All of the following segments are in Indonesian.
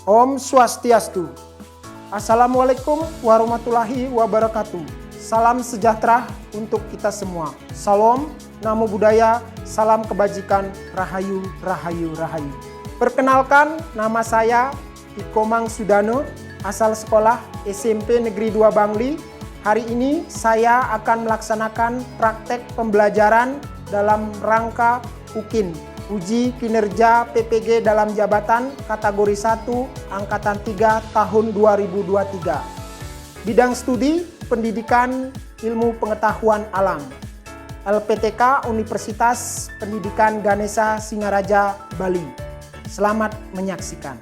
Om Swastiastu. Assalamualaikum warahmatullahi wabarakatuh. Salam sejahtera untuk kita semua. Salam, namo buddhaya, salam kebajikan, rahayu, rahayu, rahayu. Perkenalkan, nama saya Ikomang Sudano, asal sekolah SMP Negeri 2 Bangli. Hari ini saya akan melaksanakan praktek pembelajaran dalam rangka UKIN, Uji Kinerja PPG dalam Jabatan kategori 1 Angkatan 3 tahun 2023. Bidang studi Pendidikan Ilmu Pengetahuan Alam. LPTK Universitas Pendidikan Ganesha Singaraja, Bali. Selamat menyaksikan.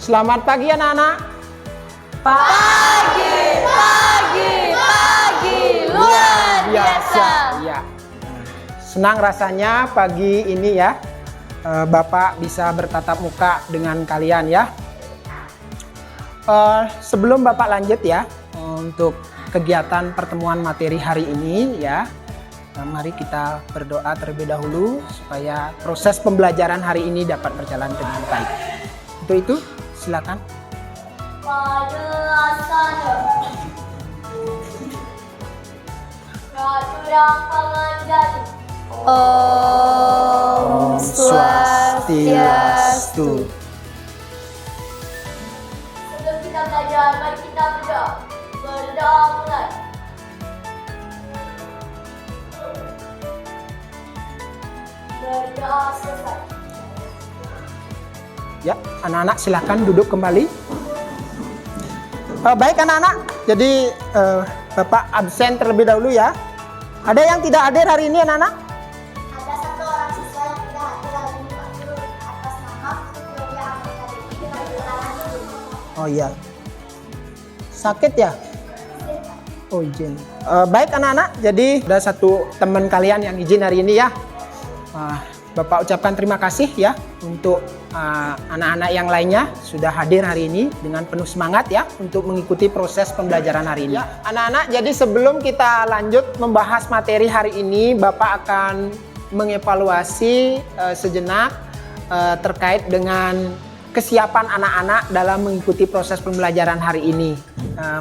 Selamat pagi anak-anak. Pagi, luar biasa. Ya. Senang rasanya pagi ini ya, Bapak bisa bertatap muka dengan kalian ya. Sebelum Bapak lanjut ya untuk kegiatan pertemuan materi hari ini ya, mari kita berdoa terlebih dahulu supaya proses pembelajaran hari ini dapat berjalan dengan baik. Untuk itu silakan. Om Swastiastu. Sebelum kita belajar, mari kita berdoa. Berdoa mulai. Berdoa selesai. Ya, anak-anak silakan duduk kembali. Baik anak-anak, jadi Bapak absen terlebih dahulu ya. Ada yang tidak hadir hari ini anak-anak? Ada satu orang siswa yang tidak hadir hari ini, Pak Guru. Atas nama Victoria Amerika Dewi dengan keterangan dulu. Oh iya. Sakit ya? Oh izin. Baik anak-anak, jadi ada satu teman kalian yang izin hari ini ya. Bapak ucapkan terima kasih ya untuk anak-anak yang lainnya sudah hadir hari ini dengan penuh semangat ya untuk mengikuti proses pembelajaran hari ini. Ya, anak-anak, jadi sebelum kita lanjut membahas materi hari ini, Bapak akan mengevaluasi sejenak terkait dengan kesiapan anak-anak dalam mengikuti proses pembelajaran hari ini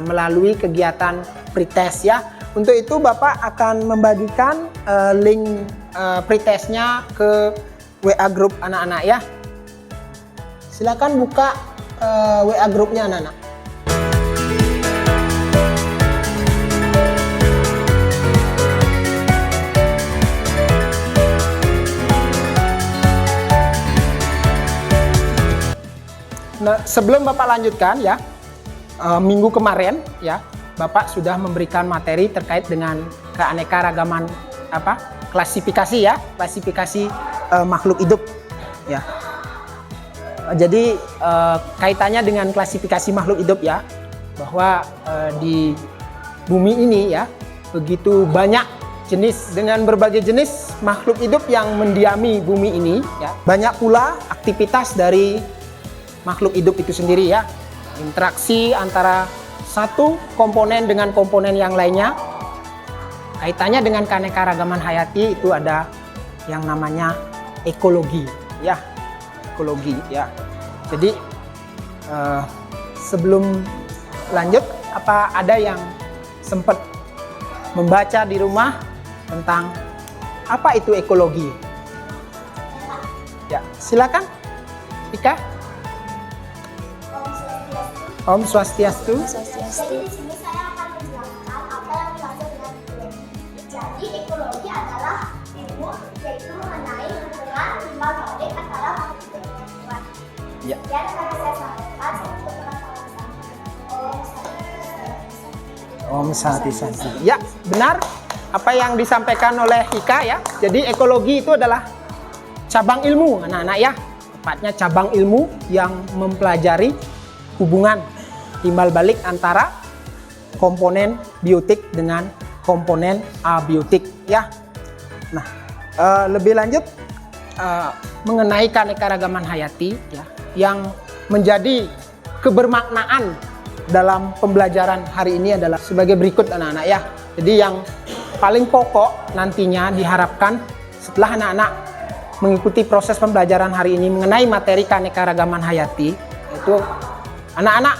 melalui kegiatan pretest ya. Untuk itu Bapak akan membagikan link pretestnya ke WA grup anak-anak ya. Silakan buka WA grupnya anak-anak. Nah, sebelum Bapak lanjutkan ya, minggu kemarin ya, Bapak sudah memberikan materi terkait dengan keanekaragaman klasifikasi ya, klasifikasi makhluk hidup ya. Jadi kaitannya dengan klasifikasi makhluk hidup ya, bahwa di bumi ini ya begitu banyak jenis dengan berbagai jenis makhluk hidup yang mendiami bumi ini ya. Banyak pula aktivitas dari makhluk hidup itu sendiri ya. Interaksi antara satu komponen dengan komponen yang lainnya. Kaitannya dengan keanekaragaman hayati itu ada yang namanya ekologi ya. Ekologi ya. Jadi sebelum lanjut, apa ada yang sempat membaca di rumah tentang apa itu ekologi? Ya, silakan Ika. Om Swastiastu. Jadi di sini saya akan menjelaskan apa yang dimaksud dengan ekologi. Jadi ekologi adalah ilmu yaitu mengenai hubungan timbal balik antara makhluk hidup dan hewan. Ya. Dan tadi saya sampaikan untuk pengetahuan Om Swastiastu. Ya, benar apa yang disampaikan oleh Ika ya. Jadi ekologi itu adalah cabang ilmu anak-anak ya. Tepatnya cabang ilmu yang mempelajari hubungan timbal balik antara komponen biotik dengan komponen abiotik ya. Nah, lebih lanjut mengenai keanekaragaman hayati ya, yang menjadi kebermaknaan dalam pembelajaran hari ini adalah sebagai berikut anak-anak ya. Jadi yang paling pokok nantinya diharapkan setelah anak-anak mengikuti proses pembelajaran hari ini mengenai materi keanekaragaman hayati, yaitu anak-anak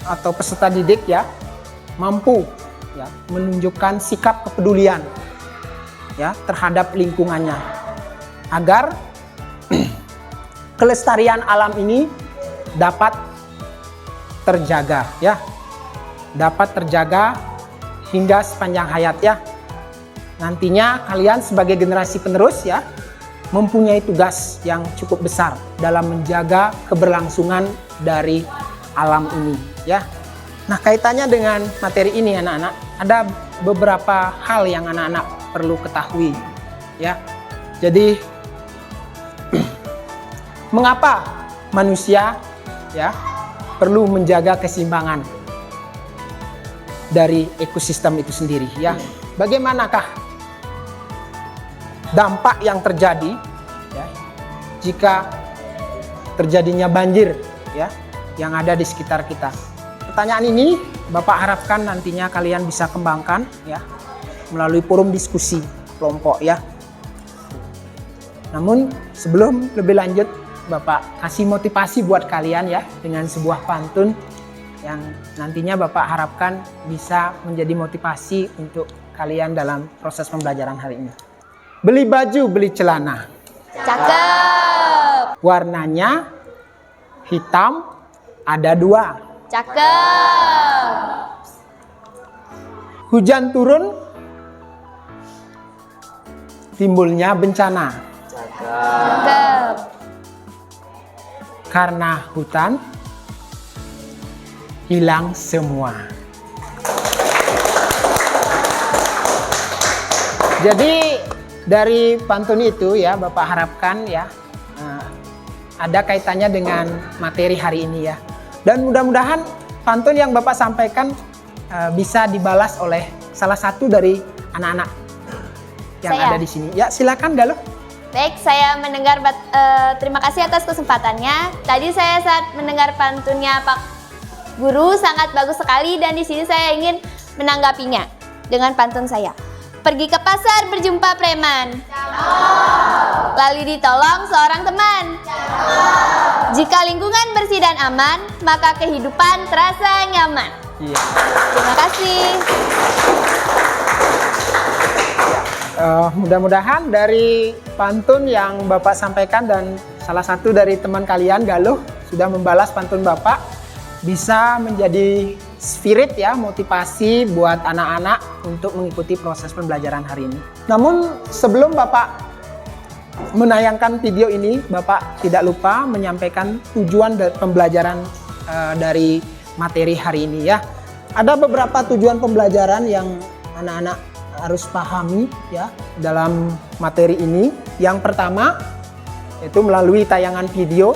atau peserta didik ya mampu ya menunjukkan sikap kepedulian ya terhadap lingkungannya agar kelestarian alam ini dapat terjaga ya, dapat terjaga hingga sepanjang hayat ya. Nantinya kalian sebagai generasi penerus ya mempunyai tugas yang cukup besar dalam menjaga keberlangsungan dari alam ini ya. Nah, kaitannya dengan materi ini anak-anak, ada beberapa hal yang anak-anak perlu ketahui ya. Jadi mengapa manusia ya perlu menjaga keseimbangan dari ekosistem itu sendiri ya. Bagaimanakah dampak yang terjadi ya, jika terjadinya banjir ya yang ada di sekitar kita? Pertanyaan ini Bapak harapkan nantinya kalian bisa kembangkan ya melalui forum diskusi kelompok ya. Namun sebelum lebih lanjut, Bapak kasih motivasi buat kalian ya dengan sebuah pantun yang nantinya Bapak harapkan bisa menjadi motivasi untuk kalian dalam proses pembelajaran hari ini. Beli baju, beli celana. Cakep. Warnanya hitam, ada 2. Cakep. Hujan turun, timbulnya bencana. Cakep. Karena hutan, hilang semua. Jadi dari pantun itu ya Bapak harapkan ya ada kaitannya dengan materi hari ini ya. Dan mudah-mudahan pantun yang Bapak sampaikan bisa dibalas oleh salah satu dari anak-anak yang Saya. ada di sini. Ya, silakan Galuh. Baik, saya mendengar terima kasih atas kesempatannya. Tadi saya saat mendengar pantunnya Pak Guru sangat bagus sekali dan di sini saya ingin menanggapinya dengan pantun saya. Pergi ke pasar berjumpa preman. Lalu ditolong seorang teman. Jika lingkungan bersih dan aman, maka kehidupan terasa nyaman. Iya. Terima kasih. Mudah-mudahan dari pantun yang Bapak sampaikan dan salah satu dari teman kalian Galuh sudah membalas pantun Bapak bisa menjadi spirit ya, motivasi buat anak-anak untuk mengikuti proses pembelajaran hari ini. Namun sebelum Bapak menayangkan video ini, Bapak tidak lupa menyampaikan tujuan pembelajaran dari materi hari ini ya. Ada beberapa tujuan pembelajaran yang anak-anak harus pahami ya dalam materi ini. Yang pertama itu melalui tayangan video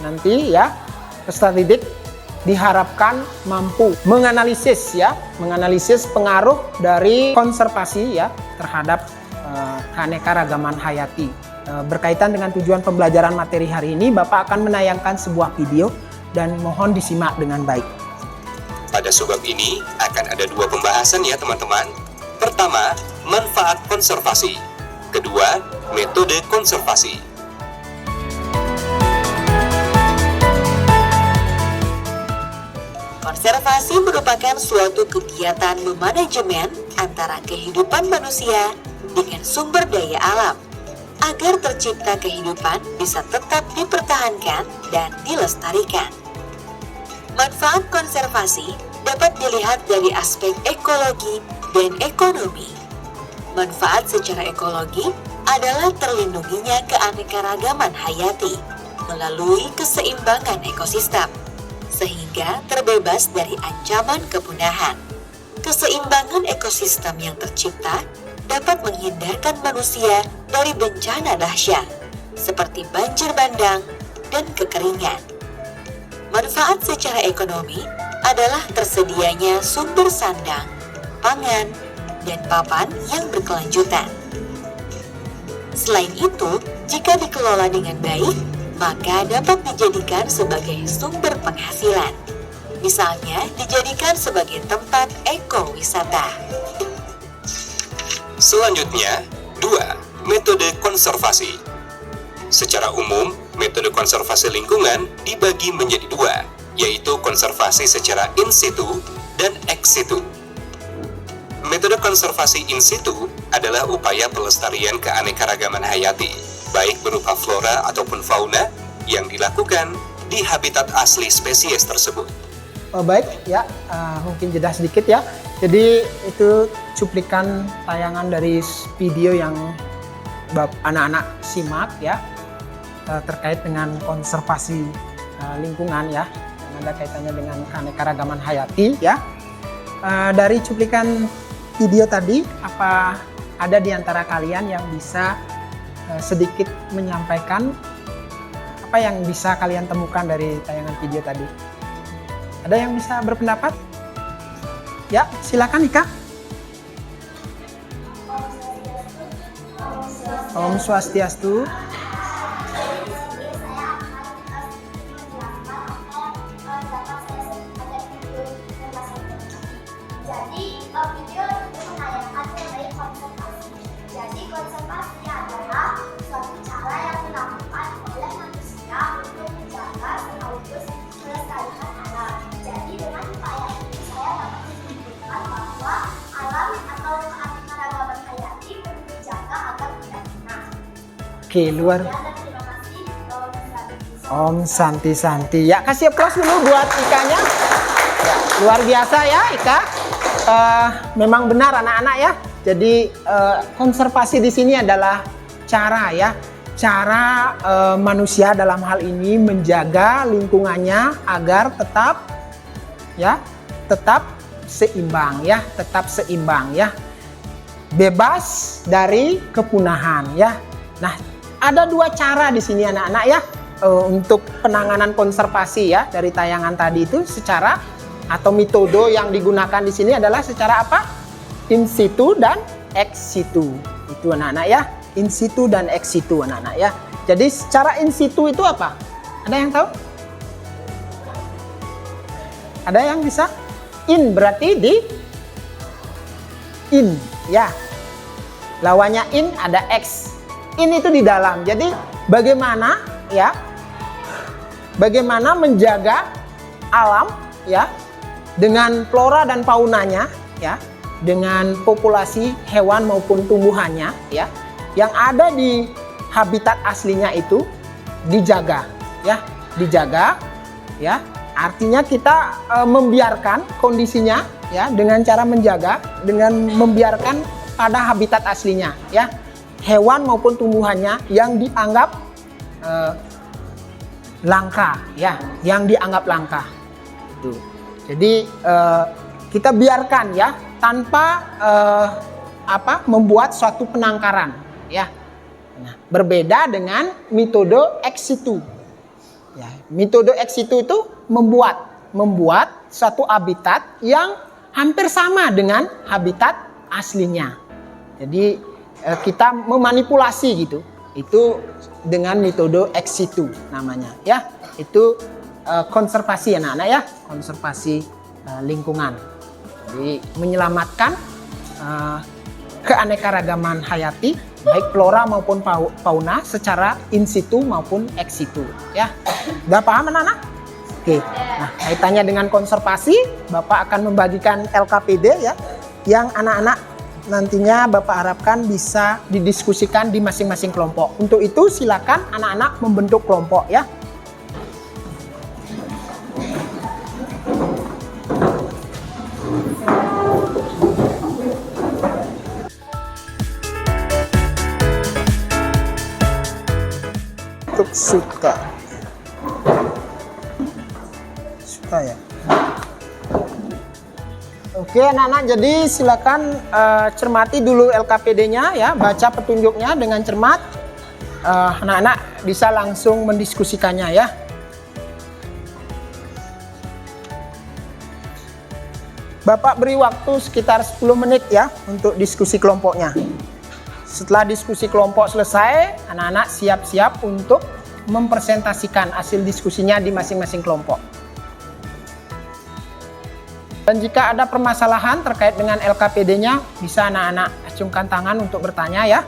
nanti ya peserta didik diharapkan mampu menganalisis pengaruh dari konservasi ya terhadap keanekaragaman hayati. Berkaitan dengan tujuan pembelajaran materi hari ini, Bapak akan menayangkan sebuah video dan mohon disimak dengan baik. Pada subbab ini akan ada 2 pembahasan ya teman-teman. Pertama, manfaat konservasi. Kedua, metode konservasi. Konservasi merupakan suatu kegiatan memanajemen antara kehidupan manusia dengan sumber daya alam agar tercipta kehidupan bisa tetap dipertahankan dan dilestarikan. Manfaat konservasi dapat dilihat dari aspek ekologi dan ekonomi. Manfaat secara ekologi adalah terlindunginya keanekaragaman hayati melalui keseimbangan ekosistem, sehingga terbebas dari ancaman kepunahan. Keseimbangan ekosistem yang tercipta dapat menghindarkan manusia dari bencana dahsyat, seperti banjir bandang dan kekeringan. Manfaat secara ekonomi adalah tersedianya sumber sandang, pangan, dan papan yang berkelanjutan. Selain itu, jika dikelola dengan baik, maka dapat dijadikan sebagai sumber penghasilan. Misalnya, dijadikan sebagai tempat ekowisata. Selanjutnya, 2. Metode konservasi. Secara umum, metode konservasi lingkungan dibagi menjadi dua, yaitu konservasi secara in situ dan ex situ. Metode konservasi in situ adalah upaya pelestarian keanekaragaman hayati, baik berupa flora ataupun fauna yang dilakukan di habitat asli spesies tersebut. Baik ya, mungkin jeda sedikit ya. Jadi itu cuplikan tayangan dari video yang anak-anak simak ya, terkait dengan konservasi lingkungan ya, yang ada kaitannya dengan keanekaragaman hayati ya. Dari cuplikan video tadi, apa ada di antara kalian yang bisa sedikit menyampaikan apa yang bisa kalian temukan dari tayangan video tadi? Ada yang bisa berpendapat? Ya, silakan Ika. Om Swastiastu. Jadi video itu menayangkan mengenai konservasi. Jadi konservasi adalah suatu cara yang dilakukan oleh manusia untuk menjaga sekaligus melestarikan alam. Jadi dengan upaya ini saya dapat menunjukkan bahwa alam atau keanekaragaman hayati perlu dijaga agar tidak punah. Oke, luar. Dan terima kasih Om Santi. Ya, kasih aplaus dulu buat Ikanya. Ya, luar biasa ya Ika. Memang benar anak-anak ya. Jadi konservasi di sini adalah cara ya, cara manusia dalam hal ini menjaga lingkungannya agar tetap seimbang ya, bebas dari kepunahan ya. Nah, ada dua cara di sini anak-anak ya untuk penanganan konservasi ya, dari tayangan tadi itu secara atau metode yang digunakan di sini adalah secara apa? In situ dan ex situ. Itu anak-anak ya. In situ dan ex situ anak-anak ya. Jadi secara in situ itu apa? Ada yang tahu? Ada yang bisa? In berarti di in ya. Lawannya in ada ex. In itu di dalam. Jadi bagaimana ya? Bagaimana menjaga alam ya, dengan flora dan faunanya ya, dengan populasi hewan maupun tumbuhannya ya, yang ada di habitat aslinya itu dijaga ya, artinya kita membiarkan kondisinya ya, dengan cara menjaga, dengan membiarkan pada habitat aslinya ya, hewan maupun tumbuhannya yang dianggap langka ya, yang dianggap langka itu. Jadi kita biarkan ya, tanpa membuat suatu penangkaran ya. Nah, berbeda dengan metode ex situ. Ya, metode ex situ itu membuat suatu habitat yang hampir sama dengan habitat aslinya. Jadi kita memanipulasi gitu. Itu dengan metode ex situ namanya ya. Itu konservasi anak-anak ya, konservasi lingkungan. Jadi menyelamatkan keanekaragaman hayati baik flora maupun fauna secara in situ maupun ex situ ya. Udah paham anak-anak? Oke. Nah, kaitannya dengan konservasi, Bapak akan membagikan LKPD ya, yang anak-anak nantinya Bapak harapkan bisa didiskusikan di masing-masing kelompok. Untuk itu silakan anak-anak membentuk kelompok ya. Untuk suka ya. Oke anak-anak, jadi silakan cermati dulu LKPD-nya ya, baca petunjuknya dengan cermat. Anak-anak bisa langsung mendiskusikannya ya. Bapak beri waktu sekitar 10 menit ya untuk diskusi kelompoknya. Setelah diskusi kelompok selesai, anak-anak siap-siap untuk mempresentasikan hasil diskusinya di masing-masing kelompok. Dan jika ada permasalahan terkait dengan LKPD-nya, bisa anak-anak acungkan tangan untuk bertanya ya.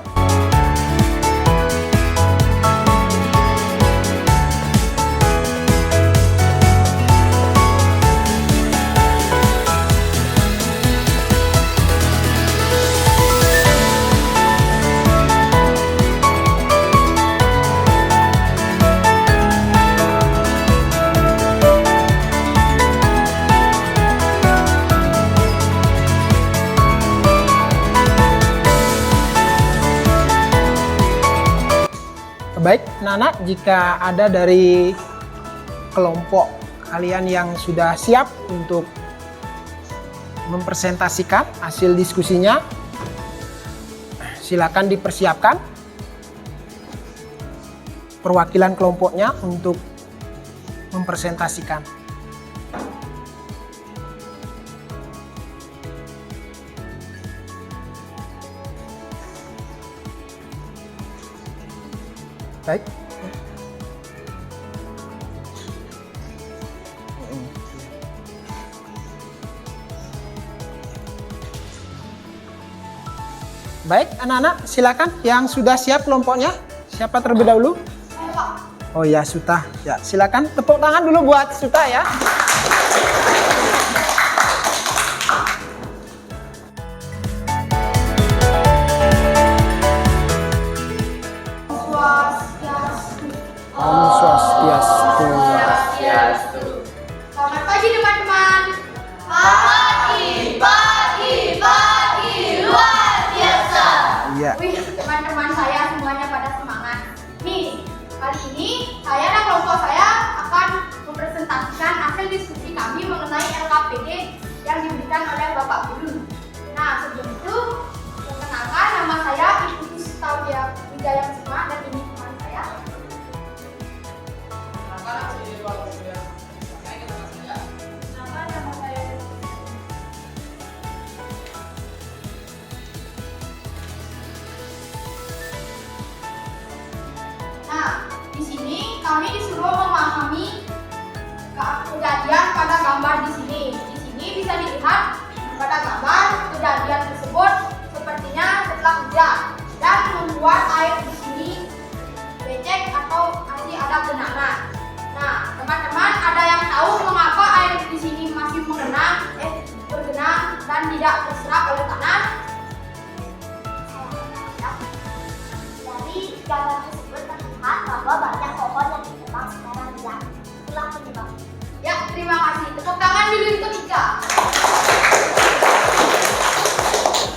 Baik, anak-anak, jika ada dari kelompok kalian yang sudah siap untuk mempresentasikan hasil diskusinya, silakan dipersiapkan perwakilan kelompoknya untuk mempresentasikan. Baik. Baik, anak-anak, silakan yang sudah siap kelompoknya. Siapa terlebih dahulu? Oh ya, Suta. Ya, silakan tepuk tangan dulu buat Suta ya. Om Swastiastu. Selamat pagi teman-teman. Pagi luar biasa. Iya. Wih, teman-teman saya semuanya pada semangat. Nih, kali ini saya dan kelompok saya akan mempresentasikan hasil diskusi kami mengenai LKPD yang diberikan oleh Bapak Guru. Nah, sebelum itu, perkenalkan, nama saya Ibu Sustalia Wijaya Kusuma dan ini teman saya. Nah, di sini kami disuruh memahami kejadian pada gambar di sini. Di sini bisa dilihat pada gambar kejadian tersebut sepertinya setelah hujan dan membuat air di sini becek atau masih ada genangan. Nah, teman-teman ada yang tahu mengapa air di sini masih bergenang dan tidak terserap oleh tanah? Dari gambar tersebut terlihat bahwa banyak pohon yang ditebang secara liar. Itulah penyebabnya. Ya, terima kasih. Tepuk tangan dulu untuk Ika.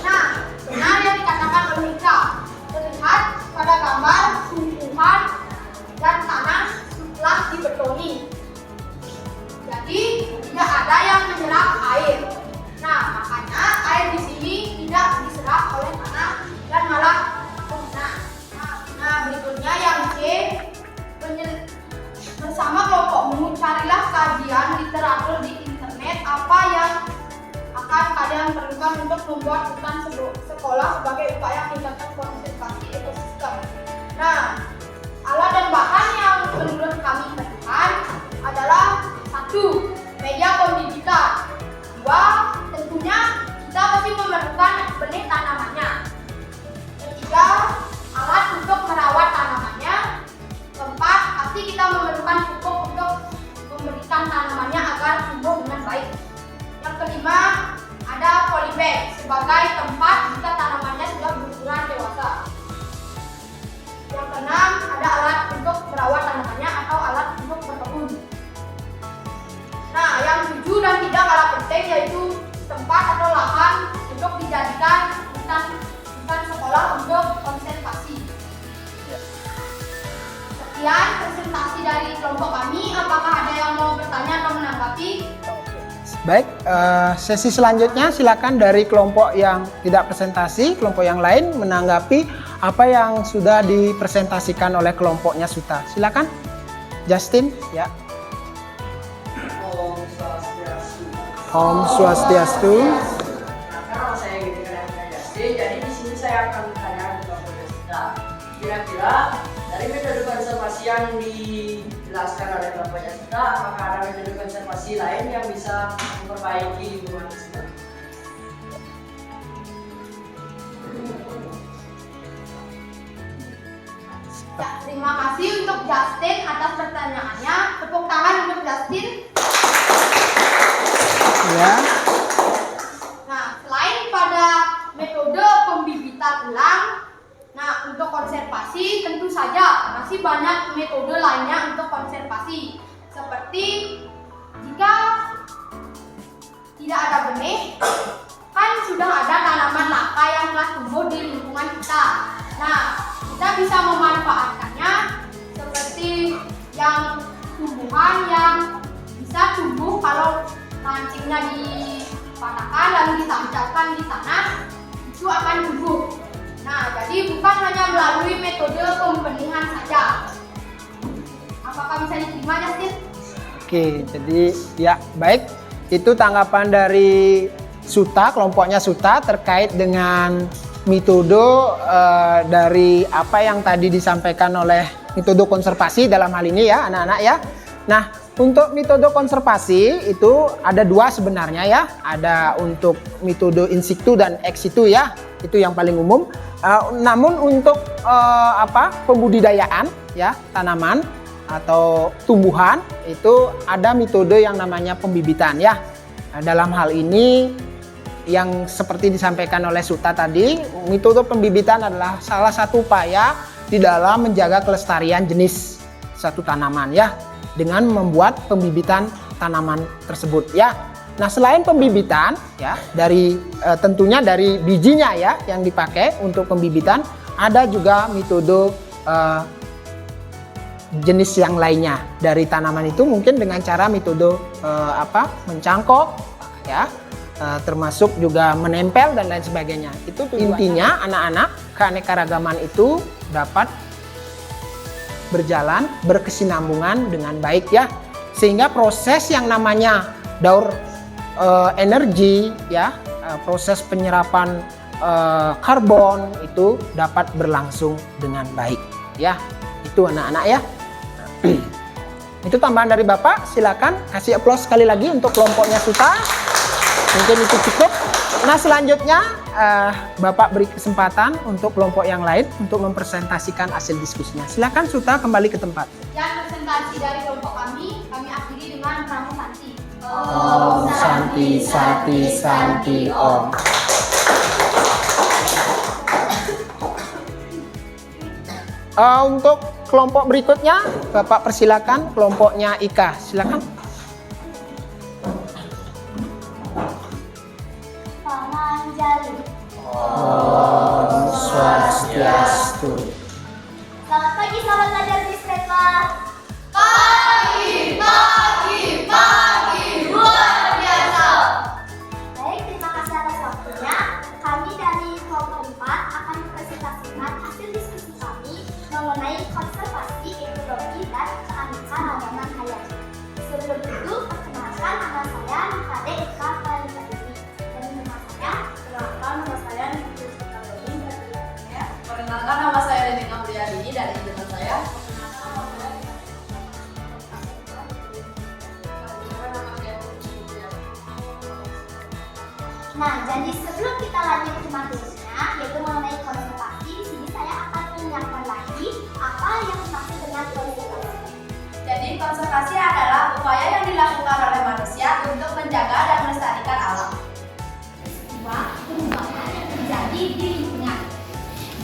Nah, benar yang dikatakan oleh Ika. Terlihat pada gambar tumbuhan dan tanah setelah dibetoni. Jadi, tidak ada yang menyerap air. Nah, makanya air di sini tidak diserap oleh tanah dan malah menggenang. Nah, berikutnya yang C, bersama kelompokmu carilah kajian literatur di internet apa yang akan kalian perlukan untuk membuat hutan sekolah sebagai upaya meningkatkan konservasi ekosistem. Nah, alat dan bahan yang menurut kami perlukan adalah 1. Media pembibita. 2. Tentunya kita masih memerlukan benih tanamannya. 3. Alat untuk merawat tanamannya. 4. Pasti kita memerlukan pupuk untuk memberikan tanamannya agar tumbuh dengan baik. Yang kelima, ada polybag sebagai tempat jika tanamannya sudah berukuran dewasa. Yang keenam, ada alat untuk merawat tanamannya atau alat untuk berkebun. Nah, yang 7 dan tidak kalah penting yaitu tempat atau lahan untuk dijadikan hutan sekolah untuk konservasi. Sekian presentasi dari kelompok kami. Apakah ada yang mau bertanya atau menanggapi? Baik, sesi selanjutnya silakan dari kelompok yang tidak presentasi, kelompok yang lain menanggapi apa yang sudah dipresentasikan oleh kelompoknya Suta. Silakan, Justin. Ya. Om Swastiastu. Nama saya Justin, jadi di sini saya akan bertanya kepada Suta. Kira-kira dari metode konservasi yang dijelaskan oleh kelompoknya Suta, apakah ada metode konservasi lain yang bisa memperbaiki lingkungan tersebut? Ya, terima kasih untuk Justin atas pertanyaannya. Tepuk tangan untuk Justin. Ya. Nah, selain pada metode pembibitan ulang, nah untuk konservasi tentu saja masih banyak metode lainnya untuk konservasi. Seperti jika tidak ada benih, kan sudah ada tanaman langka yang telah tumbuh di lingkungan kita. Nah, kita bisa memanfaatkannya batunya dipatahkan lalu ditancapkan di tanah, itu akan tumbuh. Nah, jadi bukan hanya melalui metode pembenihan saja. Apakah bisa diterima, Justin? Oke, jadi ya baik. Itu tanggapan dari Suta, kelompoknya Suta terkait dengan metode dari apa yang tadi disampaikan oleh metode konservasi dalam hal ini ya anak-anak ya. Nah, untuk metode konservasi itu ada dua sebenarnya ya. Ada untuk metode in situ dan ex situ ya. Itu yang paling umum. Namun untuk pembudidayaan ya tanaman atau tumbuhan itu ada metode yang namanya pembibitan ya. Nah, dalam hal ini yang seperti disampaikan oleh Suta tadi, metode pembibitan adalah salah satu upaya di dalam menjaga kelestarian jenis satu tanaman ya, dengan membuat pembibitan tanaman tersebut ya. Nah, selain pembibitan ya, dari tentunya dari bijinya ya yang dipakai untuk pembibitan, ada juga metode jenis yang lainnya dari tanaman itu, mungkin dengan cara metode mencangkok ya. Termasuk juga menempel dan lain sebagainya. Itu intinya anak-anak keanekaragaman itu dapat berjalan berkesinambungan dengan baik ya, sehingga proses yang namanya daur energi ya, proses penyerapan karbon itu dapat berlangsung dengan baik ya. Itu anak-anak ya. Itu tambahan dari Bapak, silakan kasih aplaus sekali lagi untuk kelompoknya Suta. Mungkin itu cukup. Nah, selanjutnya Bapak beri kesempatan untuk kelompok yang lain untuk mempresentasikan hasil diskusinya. Silakan Suta kembali ke tempat. Dan presentasi dari kelompok kami akhiri dengan Namo Santi. Om Santi Sati Santi Om. Untuk kelompok berikutnya, Bapak persilakan kelompoknya Ika. Silakan. Pananjali. Om Swastiastu. Selamat pagi sahabat belajar di sekolah. Baik, terima kasih atas waktunya. Kami dari kelompok 4 akan mempresentasikan hasil diskusi kami mengenai konservasi ekologi dan keanekaragaman hayati. Sebelum itu, perkenalkan nama saya Nikade Eka Pranitadini. Dan nama saya, Perkenalkan nama saya Leni Kamriyadini dari jurusan saya. Nah, jadi sebelum kita lanjut ke materinya, yaitu mengenai konservasi, di sini saya akan mengingatkan lagi apa yang dimaksud dengan konservasi. Jadi konservasi adalah upaya yang dilakukan oleh manusia untuk menjaga dan melestarikan alam. Kedua, perubahan yang terjadi di lingkungan.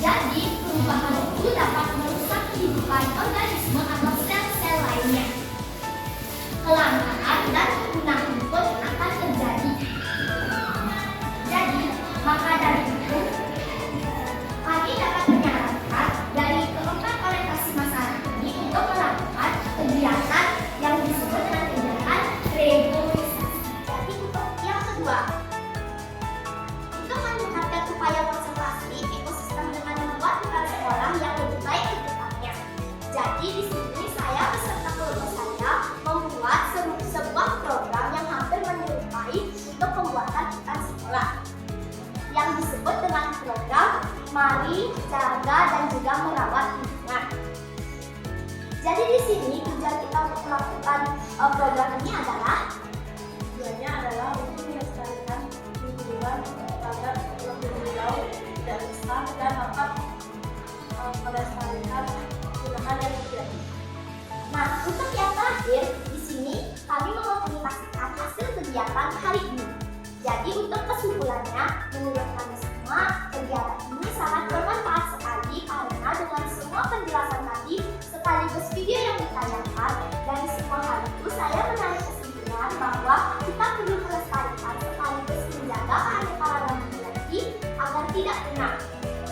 Jadi, perubahan itu dapat merusak kehidupan organisme atau sel-sel lainnya. Kelangkaan dan penggunaan pun akan terjadi. Jadi, maka dari itu, kami dapat menyarankan dari keempat orientasi masyarakat ini untuk melakukan kegiatan yang disebut dengan kegiatan reboisasi. Jadi, untuk yang kedua, untuk meningkatkan upaya konservasi ekosistem dengan membuat lingkungan sekolah yang lebih baik ke depannya. Jadi, di sini saya beserta kelompok saya membuat sebuah program yang hampir menyerupai untuk pembuatan lingkungan sekolah yang disebut dengan program Mari Jaga dan juga Merawat Lingkungan. Jadi di sini tujuan kita untuk melakukan program ini adalah untuk melestarikan lingkungan agar lebih jauh dan besar dan dapat melestarikan lingkungan yang terjadi. Nah, untuk yang terakhir, di sini kami mengomunikasikan hasil kegiatan hari ini. Jadi untuk kesimpulannya, menurut kami semua, kegiatan ini sangat bermanfaat sekali karena dengan semua penjelasan tadi, sekaligus video yang ditayangkan, dari semua hal itu saya menarik kesimpulan bahwa kita perlu melestarikan sekaligus menjaga keanekaragaman hayati agar tidak punah.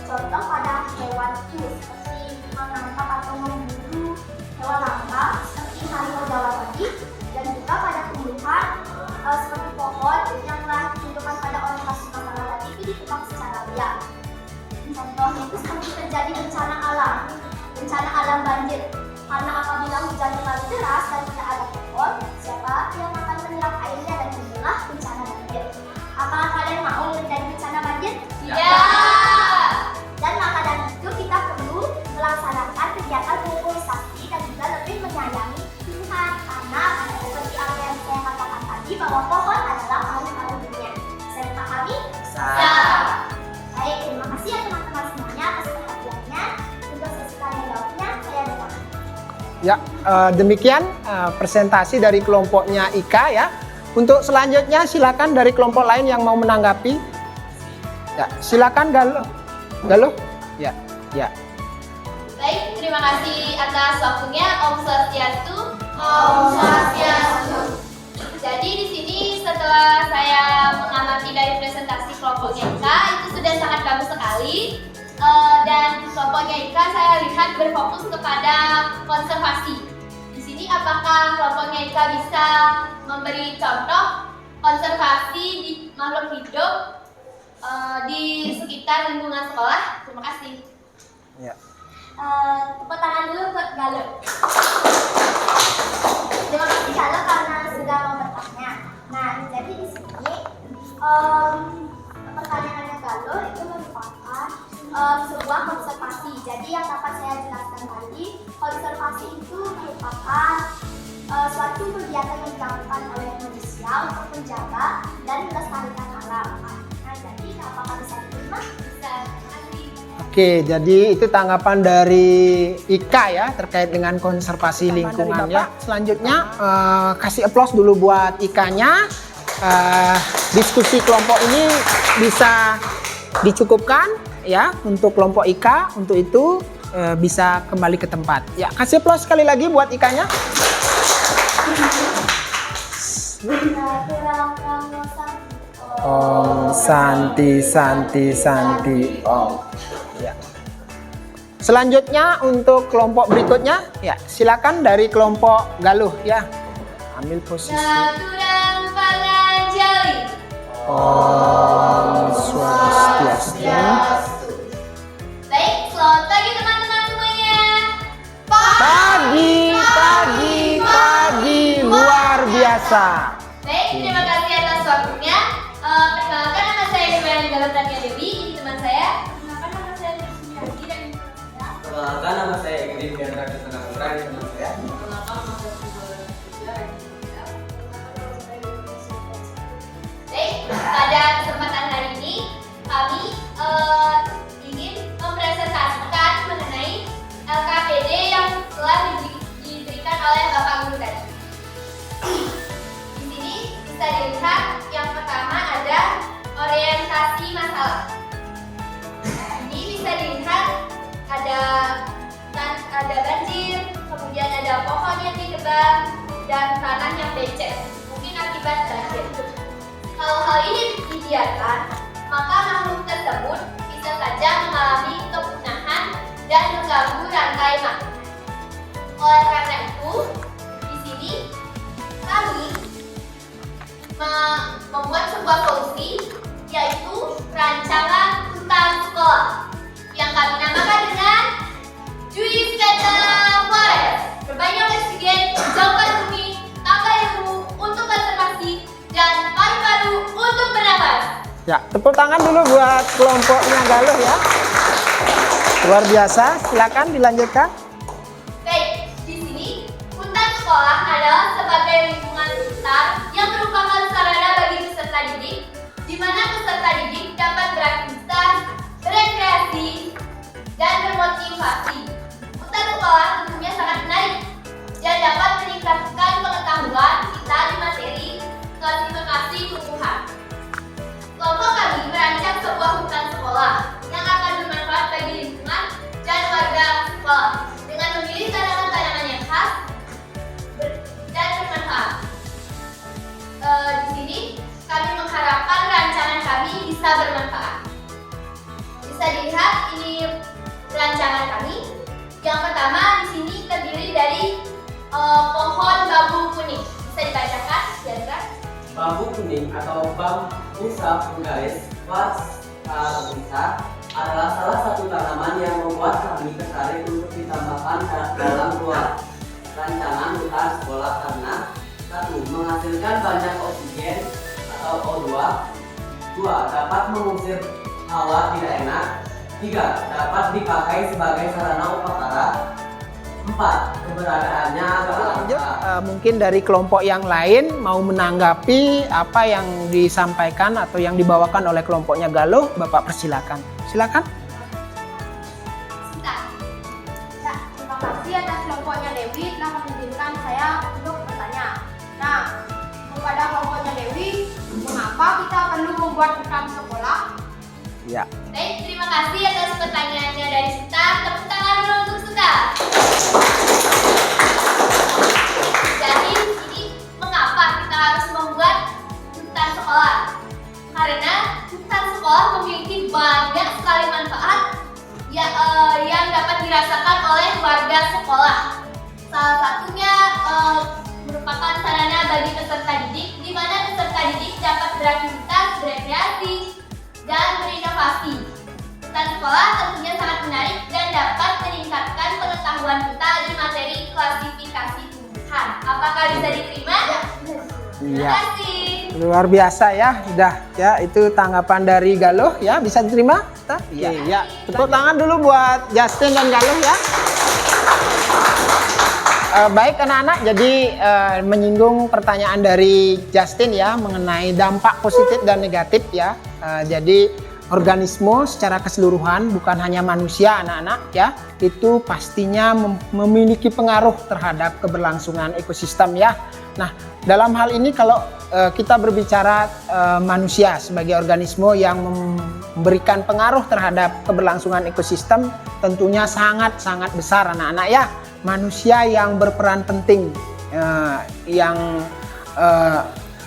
Contoh pada hewan itu seperti menangkap atau memburu hewan langka seperti harimau Jawa tadi, dan juga pada tumbuhan seperti pohon terjadi bencana alam banjir. Karena apabila hujan terlalu deras dan tidak ada pohon, siapa yang akan menyerap airnya dan inilah bencana banjir. Apakah kalian mau terjadi bencana banjir? Ya. Dan maka dari itu kita perlu melaksanakan kegiatan reforestasi dan juga lebih menyayangi Tuhan. Karena seperti apa yang saya katakan tadi bahwa pohon adalah paru-paru dunia. Bisa dipahami? Bisa. Baik, terima kasih ya teman-teman semuanya atas perhatiannya. Untuk sesi tanya jawabnya saya datang. Ya, demikian presentasi dari kelompoknya Ika ya. Untuk selanjutnya silakan dari kelompok lain yang mau menanggapi. Ya, silakan Galuh. Galuh? Ya, ya. Baik, terima kasih atas waktunya. Om Swastiastu. Om Swastiastu. Jadi di sini setelah saya mengamati dari presentasi kelompoknya Ika, itu sudah sangat bagus sekali. Dan kelompoknya Ika saya lihat berfokus kepada konservasi. Di sini apakah kelompoknya Ika bisa memberi contoh konservasi di makhluk hidup di sekitar lingkungan sekolah? Terima kasih. Ya. Tepuk tangan dulu buat Galuh. Terima kasih Galuh karena sudah mau bertanya. Nah, jadi di sini pertanyaannya Galuh itu merupakan sebuah konservasi. Jadi yang dapat saya jelaskan tadi, konservasi itu merupakan suatu kegiatan yang dilakukan oleh manusia untuk menjaga dan melestarikan alam. Nah, jadi apakah bisa diterima? Bisa. Oke, jadi itu tanggapan dari Ika ya terkait dengan konservasi lingkungan ya. Selanjutnya kasih aplaus dulu buat Ikanya. Diskusi kelompok ini bisa dicukupkan ya untuk kelompok Ika. Untuk itu bisa kembali ke tempat. Ya, kasih aplaus sekali lagi buat Ikanya. Om Santi Santi Santi Om. Ya. Selanjutnya untuk kelompok berikutnya, ya silakan dari kelompok Galuh ya, ambil posisi. Natural Pananjali. Om Swastiastu. Baik, selamat pagi teman-teman semuanya. Pagi, pagi, pagi luar biasa. Baik, terima kasih atas waktunya. Perkenalkan nama saya Ibrahim Galuh Tania Dewi, ini teman saya. Perkenalkan nama saya Sumiati dan ini teman saya. Perkenalkan nama saya Egedi Diandra Krishna Putra, ini teman saya. Baik, pada kesempatan hari ini kami ingin mempresentasikan mengenai LKPD yang telah diberikan oleh Bapak Guru tadi. Di sini bisa dilihat yang pertama ada orientasi masalah. Ini bisa dilihat ada banjir, kemudian ada pohon yang ditebang dan tanah yang becek, mungkin akibat banjir. Kalau hal ini dibiarkan, maka makhluk tersebut bisa saja mengalami kepunahan dan mengganggu rantai makanan. Oleh karena itu, di sini kami membuat sebuah solusi, yaitu rancangan hutan sekolah yang kami namakan dengan Juice Better Forest. Berbanyak oksigen, hijaukan bumi, tambah ilmu untuk konservasi, dan paru-paru untuk bernafas. Ya, tepuk tangan dulu buat kelompoknya Galuh ya. Luar biasa, silakan dilanjutkan. Baik, di sini hutan sekolah adalah sebagai lingkungan sekitar yang merupakan sarana bagi peserta didik, di mana peserta didik dapat beraktivitas, berekreasi, dan bermotivasi. Hutan sekolah tentunya sangat menarik dan dapat meningkatkan pengetahuan kita di materi klasifikasi tumbuhan. Kelompok kami merancang sebuah hutan sekolah yang akan bermanfaat bagi lingkungan dan warga sekolah dengan memilih tanaman-tanaman yang khas dan bermanfaat. Di sini kami mengharapkan rancangan kami bisa bermanfaat. Bisa dilihat ini rancangan kami. Yang pertama di sini terdiri dari pohon bambu kuning. Bisa dibacakan, Diandra? Bambu kuning atau bambusa vulgaris was bisa adalah salah satu tanaman yang membuat kami tertarik untuk ditambahkan dalam rancangan hutan sekolah karena 1. Menghasilkan banyak oksigen atau O2. 2. Dapat mengusir hawa tidak enak. 3. Dapat dipakai sebagai sarana upacara. 4. Keberadaannya agak Lanjut, langka. mungkin dari kelompok yang lain mau menanggapi apa yang disampaikan atau yang dibawakan oleh kelompoknya Galuh, Bapak persilakan. Silakan. Ya, terima kasih atas kelompoknya Dewi telah mengizinkan saya untuk bertanya. Nah, kepada kelompoknya Dewi, mengapa kita perlu membuat hutan sekolah? Ya. Baik, terima kasih atas pertanyaannya dari Sita. Tepuk tangan dulu untuk Sita. Jadi di sini mengapa kita harus membuat hutan sekolah? Karena hutan sekolah memiliki banyak sekali manfaat yang dapat dirasakan oleh warga sekolah. Salah satunya merupakan sarana bagi peserta didik, di mana peserta didik dapat beraktivitas, berekreasi, dan berinovasi. Hutan sekolah tentunya sangat menarik dan dapat meningkatkan pengetahuan kita di materi klasifikasi tumbuhan. Apakah bisa diterima? Terima Iya. kasih. Luar biasa ya, sudah ya itu tanggapan dari Galuh ya, bisa diterima? Iya. Ya. Tepuk tangan dulu buat Justin dan Galuh ya. Baik anak-anak, jadi menyinggung pertanyaan dari Justin ya mengenai dampak positif dan negatif ya. Jadi organisme secara keseluruhan bukan hanya manusia anak-anak ya, itu pastinya memiliki pengaruh terhadap keberlangsungan ekosistem ya. Nah, dalam hal ini kalau kita berbicara manusia sebagai organisme yang memberikan pengaruh terhadap keberlangsungan ekosistem tentunya sangat-sangat besar anak-anak ya. Manusia yang berperan penting yang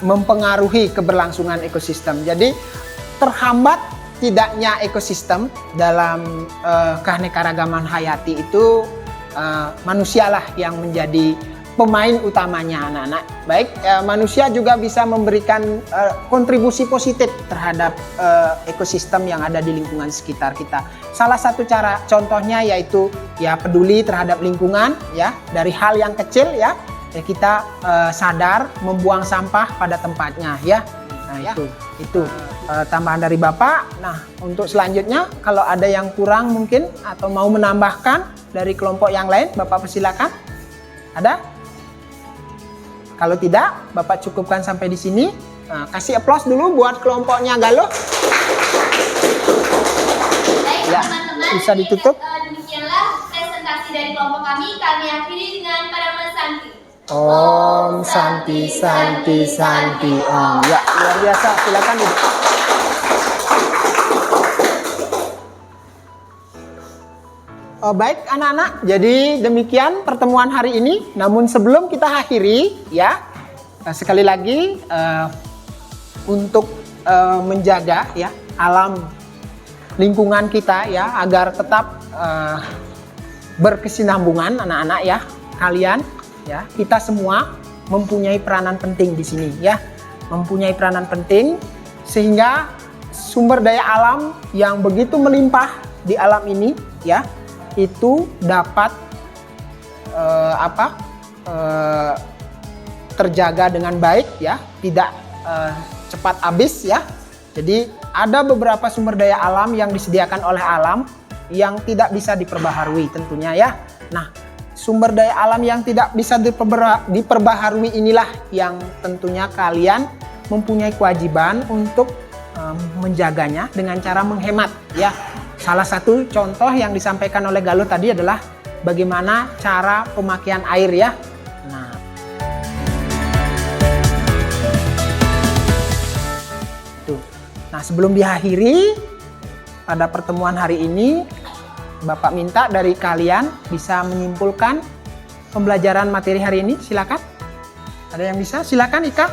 mempengaruhi keberlangsungan ekosistem. Jadi terhambat tidaknya ekosistem dalam keanekaragaman hayati itu manusialah yang menjadi pemain utamanya anak-anak. Baik, manusia juga bisa memberikan kontribusi positif terhadap ekosistem yang ada di lingkungan sekitar kita. Salah satu cara contohnya yaitu ya peduli terhadap lingkungan ya, dari hal yang kecil ya, kita sadar membuang sampah pada tempatnya ya. Nah, itu tambahan dari Bapak. Nah, untuk selanjutnya kalau ada yang kurang mungkin atau mau menambahkan dari kelompok yang lain, Bapak persilakan. Ada? Kalau tidak, Bapak cukupkan sampai di sini. Nah, kasih aplaus dulu buat kelompoknya Galuh. Baik Ya, teman-teman, bisa ditutup. Demikianlah presentasi dari kelompok kami. Kami akhiri dengan Parama Santi. Om Santi Santi Santi Om. Ya, luar biasa. Silakan duduk. Baik anak-anak, jadi demikian pertemuan hari ini. Namun sebelum kita akhiri ya, sekali lagi untuk menjaga ya alam lingkungan kita ya agar tetap berkesinambungan anak-anak ya, kalian ya, kita semua mempunyai peranan penting di sini ya, mempunyai peranan penting sehingga sumber daya alam yang begitu melimpah di alam ini ya itu dapat terjaga dengan baik ya, tidak cepat habis ya. Jadi ada beberapa sumber daya alam yang disediakan oleh alam yang tidak bisa diperbaharui tentunya ya. Nah, sumber daya alam yang tidak bisa diperbaharui inilah yang tentunya kalian mempunyai kewajiban untuk menjaganya dengan cara menghemat ya. Salah satu contoh yang disampaikan oleh Galuh tadi adalah bagaimana cara pemakaian air ya. Nah, sebelum diakhiri pada pertemuan hari ini, Bapak minta dari kalian bisa menyimpulkan pembelajaran materi hari ini. Silakan. Ada yang bisa? Silakan Ika.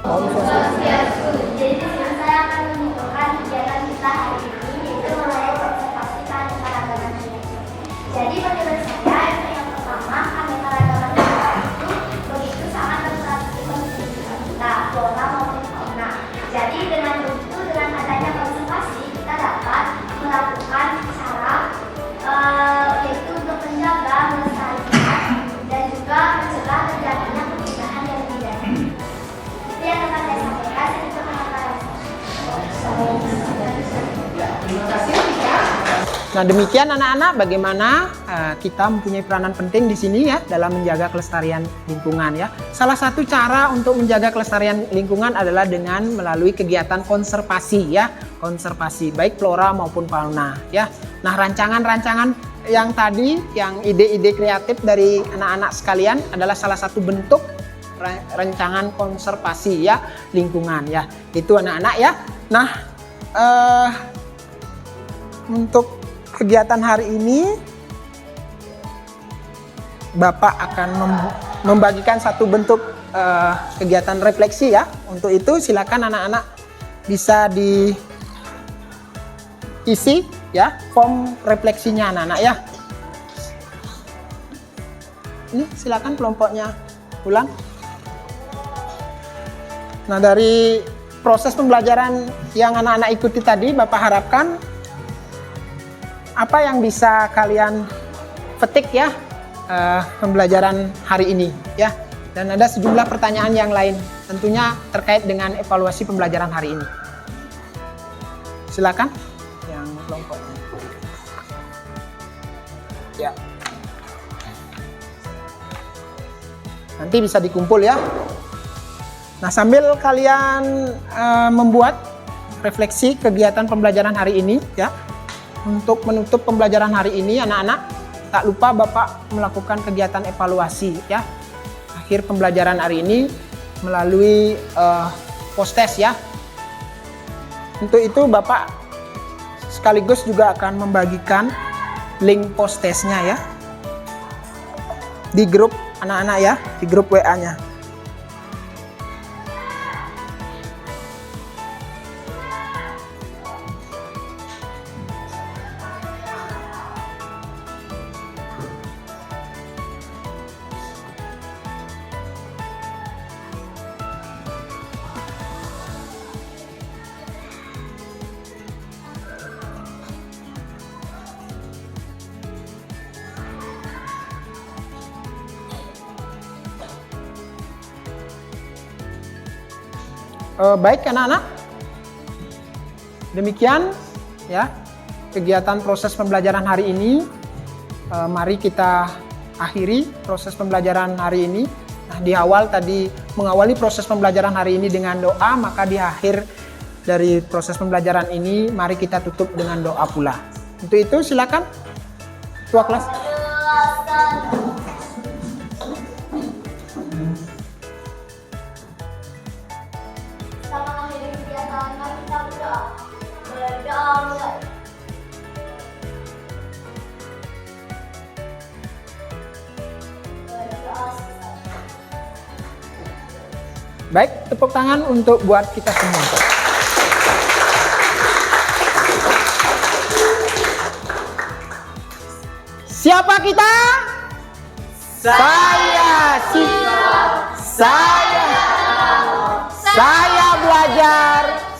Om Swastiastu. Jadi di sini saya akan menunjukkan kegiatan kita hari ini yaitu mengenai konservasi keanekaragaman hayati. Jadi menurut saya yang pertama keanekaragaman hayati itu begitu sangat berperan penting bagi kita, flora maupun fauna. Nah, demikian anak-anak bagaimana kita mempunyai peranan penting di sini ya dalam menjaga kelestarian lingkungan ya. Salah satu cara untuk menjaga kelestarian lingkungan adalah dengan melalui kegiatan konservasi ya, konservasi baik flora maupun fauna ya. Nah, rancangan-rancangan yang tadi, yang ide-ide kreatif dari anak-anak sekalian adalah salah satu bentuk rancangan konservasi ya lingkungan ya. Itu anak-anak ya. Nah, untuk kegiatan hari ini Bapak akan membagikan satu bentuk kegiatan refleksi ya. Untuk itu silakan anak-anak bisa diisi ya form refleksinya anak-anak ya. Ini silakan kelompoknya ulang. Nah, dari proses pembelajaran yang anak-anak ikuti tadi Bapak harapkan apa yang bisa kalian petik ya pembelajaran hari ini ya, dan ada sejumlah pertanyaan yang lain tentunya terkait dengan evaluasi pembelajaran hari ini. Silakan yang kelompok ya, nanti bisa dikumpul ya. Nah, sambil kalian membuat refleksi kegiatan pembelajaran hari ini ya. Untuk menutup pembelajaran hari ini anak-anak, tak lupa Bapak melakukan kegiatan evaluasi ya. Akhir pembelajaran hari ini melalui post test ya. Untuk itu Bapak sekaligus juga akan membagikan link post testnya ya di grup anak-anak ya, di grup WA-nya. Baik anak-anak, demikian ya kegiatan proses pembelajaran hari ini. Mari kita akhiri proses pembelajaran hari ini. Nah, di awal tadi mengawali proses pembelajaran hari ini dengan doa, maka di akhir dari proses pembelajaran ini mari kita tutup dengan doa pula. Untuk itu silakan ketua kelas. Baik, tepuk tangan untuk buat kita semua. Siapa kita? Saya siswa. Saya belajar.